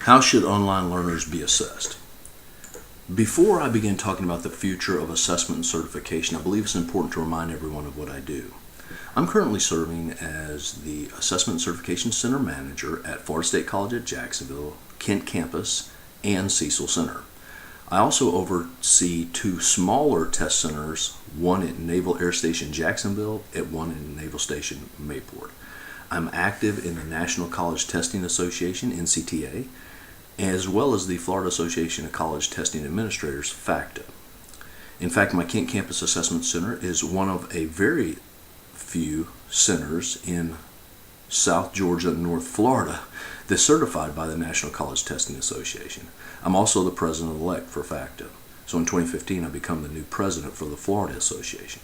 How should online learners be assessed? Before I begin talking about the future of assessment and certification, I believe it's important to remind everyone of what I do. I'm currently serving as the Assessment and Certification Center Manager at Florida State College at Jacksonville, Kent Campus, and Cecil Center. I also oversee two smaller test centers, one at Naval Air Station Jacksonville and one in Naval Station Mayport. I'm active in the National College Testing Association, NCTA, as well as the Florida Association of College Testing Administrators, FACTA. In fact, my Kent Campus Assessment Center is one of a very few centers in South Georgia and North Florida that's certified by the National College Testing Association. I'm also the president-elect for FACTA. So in 2015, I become the new president for the Florida Association.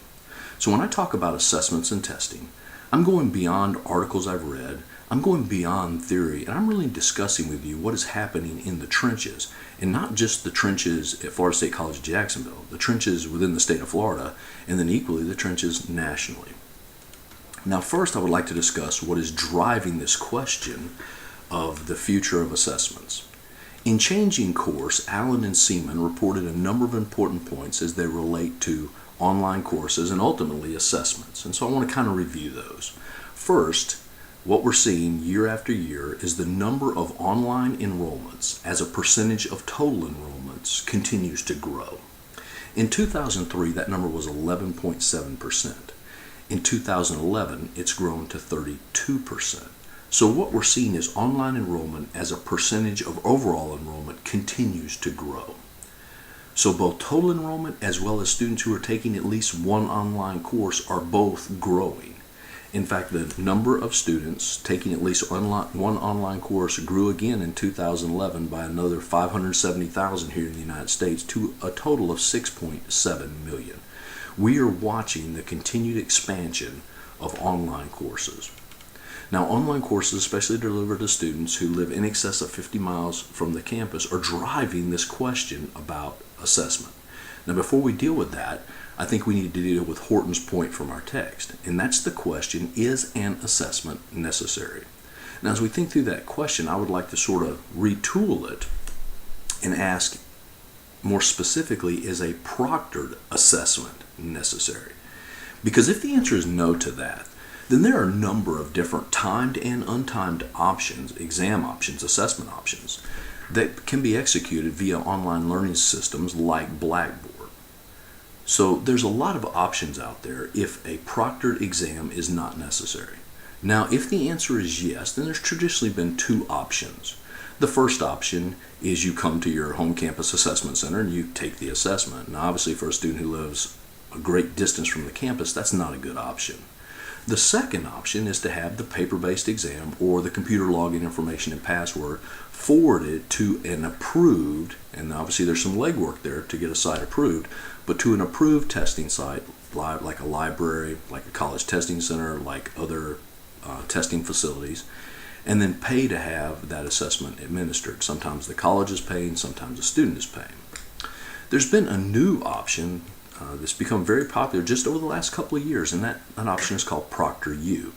So when I talk about assessments and testing, I'm going beyond articles I've read, I'm going beyond theory, and I'm really discussing with you what is happening in the trenches, and not just the trenches at Florida State College Jacksonville, the trenches within the state of Florida, and then equally the trenches nationally. Now first I would like to discuss what is driving this question of the future of assessments. In Changing Course, Allen and Seaman reported a number of important points as they relate to online courses and ultimately assessments, and so I want to kind of review those. First, what we're seeing year after year is the number of online enrollments as a percentage of total enrollments continues to grow. In 2003, that number was 11.7%. In 2011, it's grown to 32%. So what we're seeing is online enrollment as a percentage of overall enrollment continues to grow. So both total enrollment as well as students who are taking at least one online course are both growing. In fact, the number of students taking at least one online course grew again in 2011 by another 570,000 here in the United States to a total of 6.7 million. We are watching the continued expansion of online courses. Now, online courses, especially delivered to students who live in excess of 50 miles from the campus, are driving this question about assessment. Now, before we deal with that, I think we need to deal with Horton's point from our text, and that's the question, is an assessment necessary? Now, as we think through that question, I would like to sort of retool it and ask more specifically, is a proctored assessment necessary? Because if the answer is no to that, then there are a number of different timed and untimed options, exam options, assessment options, that can be executed via online learning systems like Blackboard. So there's a lot of options out there if a proctored exam is not necessary. Now, if the answer is yes, then there's traditionally been two options. The first option is you come to your home campus assessment center and you take the assessment. Now, obviously for a student who lives a great distance from the campus, that's not a good option. The second option is to have the paper-based exam or the computer login information and password forwarded to an approved, and obviously there's some legwork there to get a site approved, but to an approved testing site like a library, like a college testing center, like other testing facilities, and then pay to have that assessment administered. Sometimes the college is paying, sometimes the student is paying. There's been a new option that's become very popular just over the last couple of years, and that option is called ProctorU.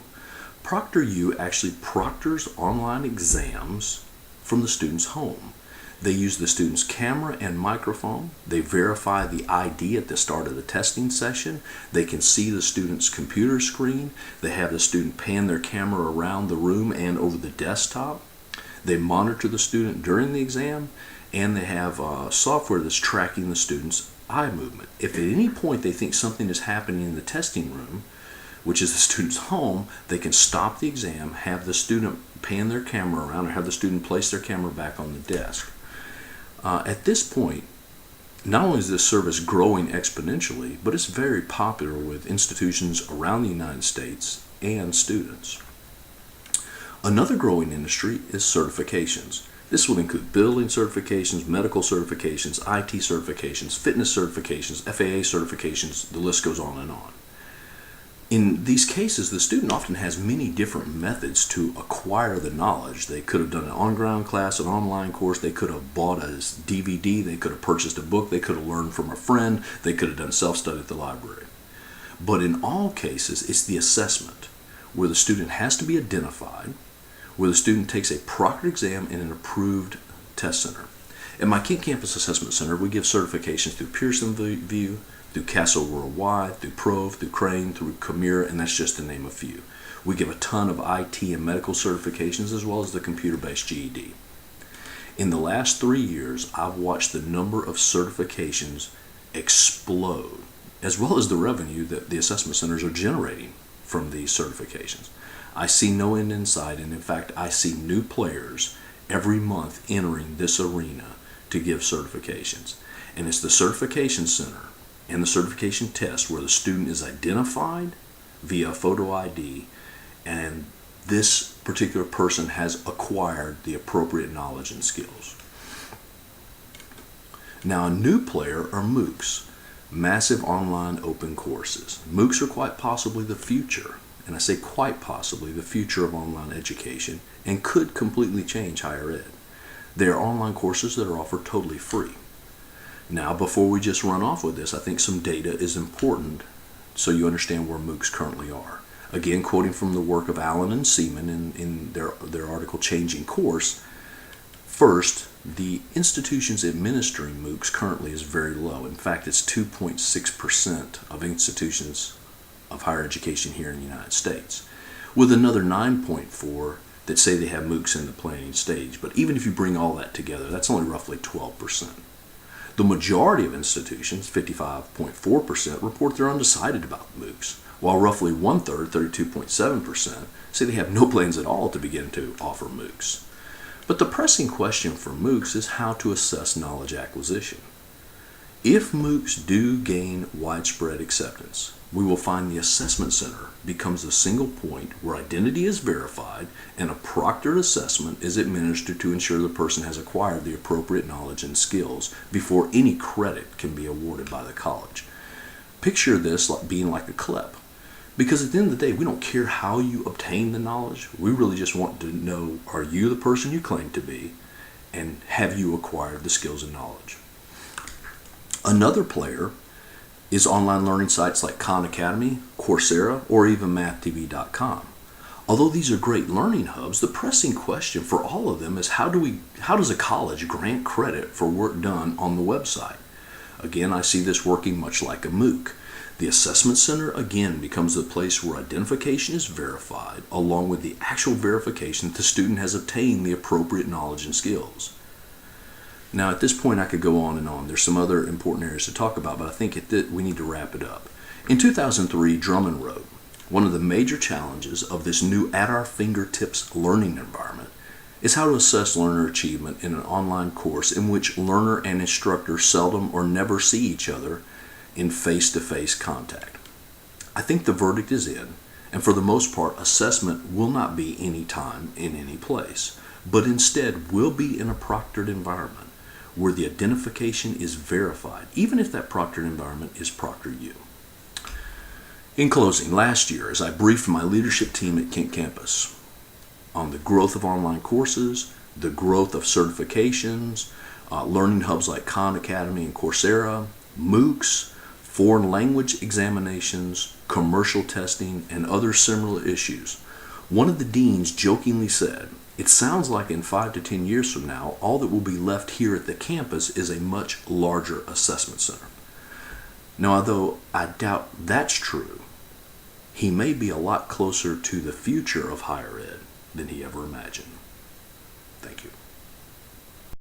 ProctorU actually proctors online exams from the student's home. They use the student's camera and microphone. They verify the ID at the start of the testing session. They can see the student's computer screen. They have the student pan their camera around the room and over the desktop. They monitor the student during the exam, and they have software that's tracking the student's eye movement. If at any point they think something is happening in the testing room, which is the student's home, they can stop the exam, have the student pan their camera around, or have the student place their camera back on the desk. At this point, not only is this service growing exponentially, but it's very popular with institutions around the United States and students. Another growing industry is certifications. This will include building certifications, medical certifications, IT certifications, fitness certifications, FAA certifications, the list goes on and on. In these cases, the student often has many different methods to acquire the knowledge. They could have done an on-ground class, an online course, they could have bought a DVD, they could have purchased a book, they could have learned from a friend, they could have done self-study at the library. But in all cases, it's the assessment, where the student has to be identified, where the student takes a proctored exam in an approved Test Center. At my Kent Campus Assessment Center, we give certifications through Pearson VUE, through Castle Worldwide, through Prove, through Crane, through Camira, and that's just to name a few. We give a ton of IT and medical certifications as well as the computer-based GED. In the last 3 years, I've watched the number of certifications explode, as well as the revenue that the assessment centers are generating from these certifications. I see no end in sight, and in fact, I see new players every month entering this arena to give certifications. And it's the certification center and the certification test where the student is identified via photo ID, and this particular person has acquired the appropriate knowledge and skills. Now, a new player are MOOCs, massive online open courses. MOOCs are quite possibly the future, and I say quite possibly the future of online education, and could completely change higher ed. They are online courses that are offered totally free. Now, before we just run off with this, I think some data is important so you understand where MOOCs currently are. Again, quoting from the work of Allen and Seaman in their article Changing Course, first, the institutions administering MOOCs currently is very low. In fact, it's 2.6% of institutions of higher education here in the United States, with another 9.4% that say they have MOOCs in the planning stage. But even if you bring all that together, that's only roughly 12%. The majority of institutions, 55.4%, report they're undecided about MOOCs, while roughly one-third, 32.7%, say they have no plans at all to begin to offer MOOCs. But the pressing question for MOOCs is how to assess knowledge acquisition. If MOOCs do gain widespread acceptance, we will find the assessment center becomes a single point where identity is verified and a proctored assessment is administered to ensure the person has acquired the appropriate knowledge and skills before any credit can be awarded by the college. Picture this like being like a CLEP, because at the end of the day, we don't care how you obtain the knowledge. We really just want to know, are you the person you claim to be, and have you acquired the skills and knowledge? Another player is online learning sites like Khan Academy, Coursera, or even MathTV.com. Although these are great learning hubs, the pressing question for all of them is how does a college grant credit for work done on the website? Again, I see this working much like a MOOC. The assessment center again becomes the place where identification is verified along with the actual verification that the student has obtained the appropriate knowledge and skills. Now, at this point, I could go on and on. There's some other important areas to talk about, but I think we need to wrap it up. In 2003, Drummond wrote, one of the major challenges of this new at-our-fingertips learning environment is how to assess learner achievement in an online course in which learner and instructor seldom or never see each other in face-to-face contact. I think the verdict is in, and for the most part, assessment will not be any time in any place, but instead will be in a proctored environment where the identification is verified, even if that proctored environment is ProctorU. In closing, last year, as I briefed my leadership team at Kent Campus on the growth of online courses, the growth of certifications, learning hubs like Khan Academy and Coursera, MOOCs, foreign language examinations, commercial testing, and other similar issues, one of the deans jokingly said, "It sounds like in 5 to 10 years from now, all that will be left here at the campus is a much larger assessment center." Now, although I doubt that's true, he may be a lot closer to the future of higher ed than he ever imagined.